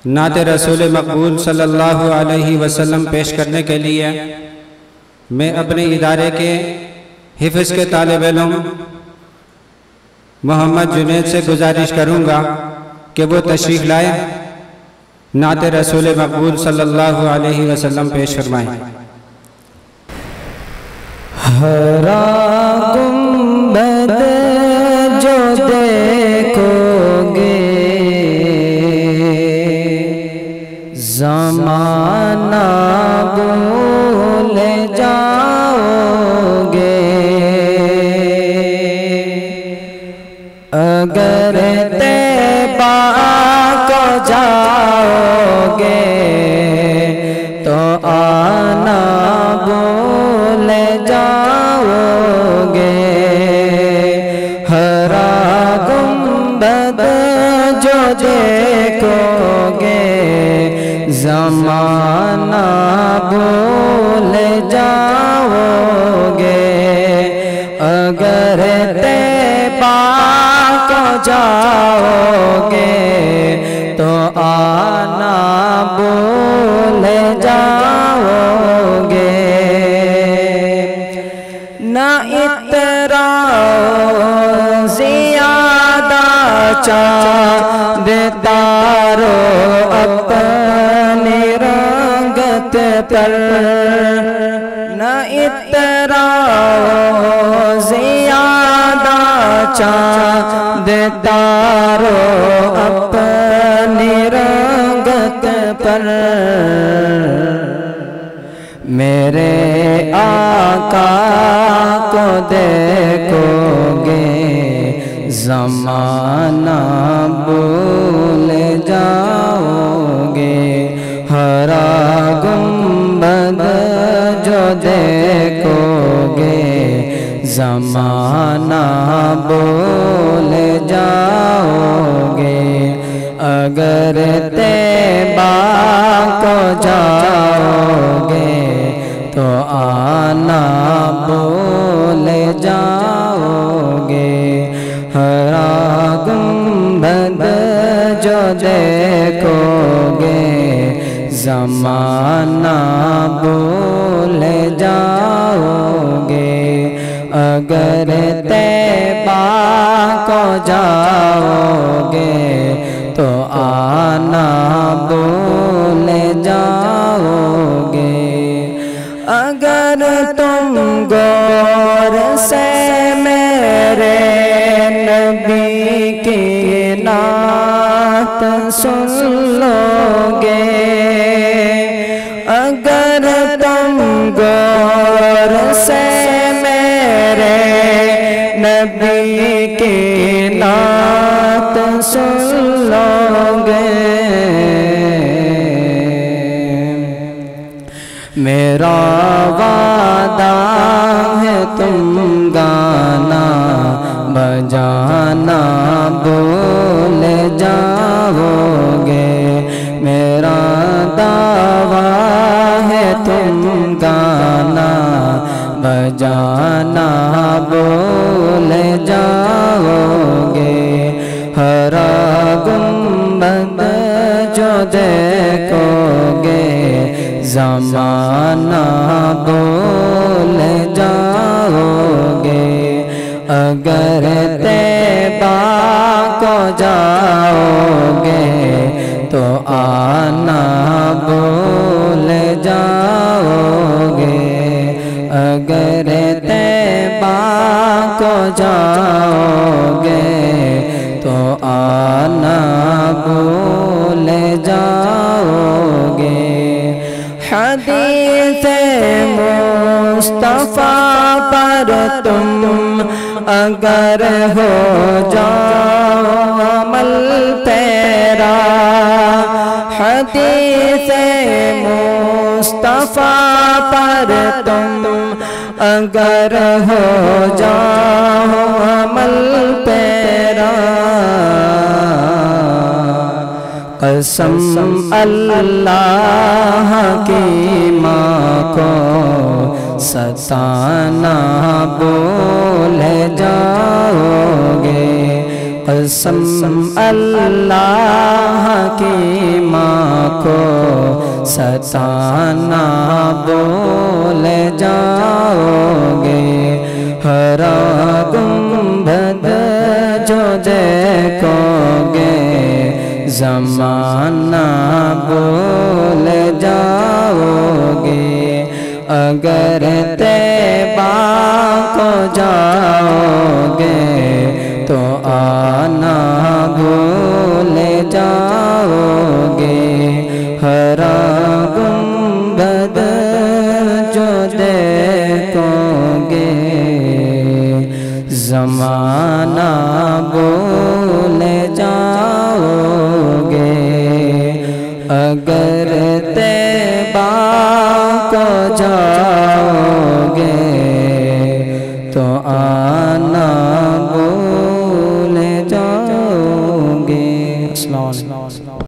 نعت رسول مقبول صلی اللہ علیہ وسلم پیش کرنے کے لیے میں اپنے ادارے کے حفظ کے طالب علم محمد جنید سے گزارش کروں گا کہ وہ تشریف لائے نعت رسول مقبول صلی اللہ علیہ وسلم پیش فرمائیں۔ ہرا گنبد جو دیکھو گے زمانہ بھول جاؤ گے، اگر طیبہ کو جاؤ گے تو آنا بھول جاؤ گے۔ ہرا گنبد جو دیکھو گے زمانہ بھول جاؤ گے، اگر طیبہ کو جاؤ گے تو آنا بھول جاؤ گے۔ نہ اتراؤ زیادہ چاند تارو اپنی رنگت پر، نہ اتراؤ زیادہ چاند تارو اپنی رنگت پر، میرے آقا کو دیکھو گے زمانہ بھول جاؤ گے۔ ہرا گنبد جو دیکھو گے زمانہ بھول جاؤ گے، اگر طیبہ کو جاؤ گے تو آنا بھول جاؤ گے۔ ہرا گنبد جو دیکھو گے زمانہ بھول جاؤ گے، اگر طیبہ کو جاؤ گے تو آنا بھول جاؤ گے۔ اگر تم غور سے میرے نبی کی نعت سن لو گے، اگر تم غور سے میرے نبی کی نعت سن لو گے، میرا وعدہ ہے تم گانا بجانا بھول جاؤ گے، میرا دعویٰ ہے تم گانا بجانا بھول جاؤ گے۔ ہرا گنبد جو دیکھو گے زمانہ بھول جاؤ گے، اگر طیبہ کو جاؤ گے تو آنا بھول جاؤ گے، اگر طیبہ کو جاؤ گے تو آنا بھول جاؤ گے۔ حدیث مصطفیٰ پر تم اگر ہو جاؤ عمل پیرا، حدیث مصطفیٰ پر تم اگر ہو جاؤ عمل پیرا، قسم اللہ کی ماں کو ستانا بھول جاؤ گے، قسم اللہ کی ماں ستانا بھول جاؤ گے، ہرا گنبد جو دیکھو گے، زمانہ بھول جاؤ گے، اگر طیبہ کو جاؤ گے تو آنا بھول جاؤ گے، ہرا گنبد جو دیکھو گے، زمانہ بھول جاؤ گے، اگر طیبہ کو جاؤ گے تو آنا بھول جاؤ گے۔ السلام علیکم۔